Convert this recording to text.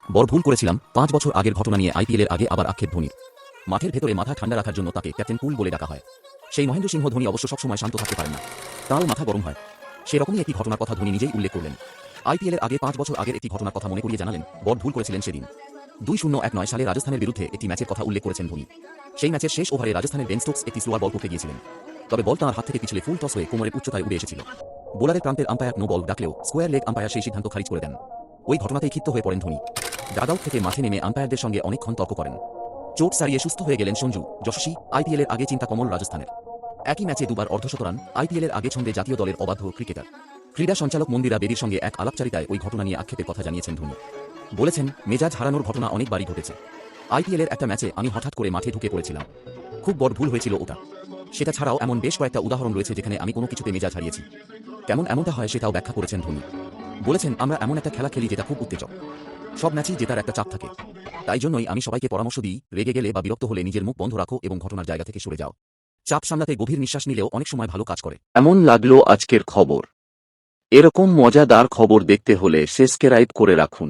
বড় ভুল করেছিলাম। ৫ বছর আগের ঘটনা নিয়ে আইপিএলের আগে আবার আক্ষেপ ধোনির। মাঠের ভেতরে মাথা ঠান্ডা রাখার জন্য তাকে ক্যাপ্টেন কুল বলে ডাকা হয়। সেই মহেন্দ্র সিংহ ধোনি অবশ্য সবসময় শান্ত থাকতে পারেন না, তাঁরও মাথা গরম হয়। সেরকমই একটি ঘটনার কথা ধোনি নিজেই উল্লেখ করলেন। আইপিএলের আগে ৫ বছর আগের একটি ঘটনার কথা মনে করিয়ে জানালেন বড় ভুল করেছিলেন সেদিন। ২-০-১ সালে রাজস্থানের বিরুদ্ধে একটি ম্যাচের কথা উল্লেখ করেছেন ধোনি। সেই ম্যাচের শেষ ওভারে রাজস্থানের বেন স্টোকস একটি স্লোয়ার বল করতে গিয়েছিলেন, তবে বল তাঁর হাত থেকে পিছলে ফুল টস হয়ে কোমরের উচ্চতায় উড়ে এসেছিল। বোলারের প্রান্তের আম্পায়ার নো বল ডাকলেও স্কোয়ার লেগ আম্পায়ার সেই সিদ্ধান্ত খারিজ করে দেন। ওই ঘটনাতেই ক্ষিপ্ত হয়ে পড়েন ধোনি। ডাগআউট থেকে মাঠে নেমে আম্পায়ারদের সঙ্গে অনেকক্ষণ তর্ক করেন। চোট সারিয়ে সুস্থ হয়ে গেলেন সঞ্জু, যশস্বী। আইপিএলের আগে চিন্তা কমল রাজস্থানের। একই ম্যাচে দুবার অর্ধশত রান, আইপিএলের আগে ছন্দে জাতীয় দলের অবাধ্য ক্রিকেটার। ক্রীড়া সঞ্চালক মন্দিরা বেদির সঙ্গে এক আলাপচারিতায় ওই ঘটনা নিয়ে আক্ষেপের কথা জানিয়েছেন ধোনি। বলেছেন, মেজাজ হারানোর ঘটনা অনেকবারই ঘটেছে। আইপিএলের একটা ম্যাচে আমি হঠাৎ করে মাঠে ঢুকে পড়েছিলাম। খুব বড় ভুল হয়েছিল ওটা। সেটা ছাড়াও এমন বেশ কয়েকটা উদাহরণ রয়েছে যেখানে আমি কোনো কিছুতে মেজাজ হারিয়েছি। কেমন এমনটা হয় সেটাও ব্যাখ্যা করেছেন ধোনি। বলেছেন, আমরা এমন একটা খেলা খেলি যেটা খুব উত্তেজক। সব ম্যাচই জেতার একটা চাপ থাকে। তাই জন্যই আমি সবাইকে পরামর্শ দিই, রেগে গেলে বা বিরক্ত হলে নিজের মুখ বন্ধ রাখো এবং ঘটনার জায়গা থেকে সরে যাও। চাপ সামলাতে গভীর নিঃশ্বাস নিলেও অনেক সময় ভালো কাজ করে। এমন লাগলো আজকের খবর। এরকম মজাদার খবর দেখতে হলে সাবস্ক্রাইব করে রাখুন।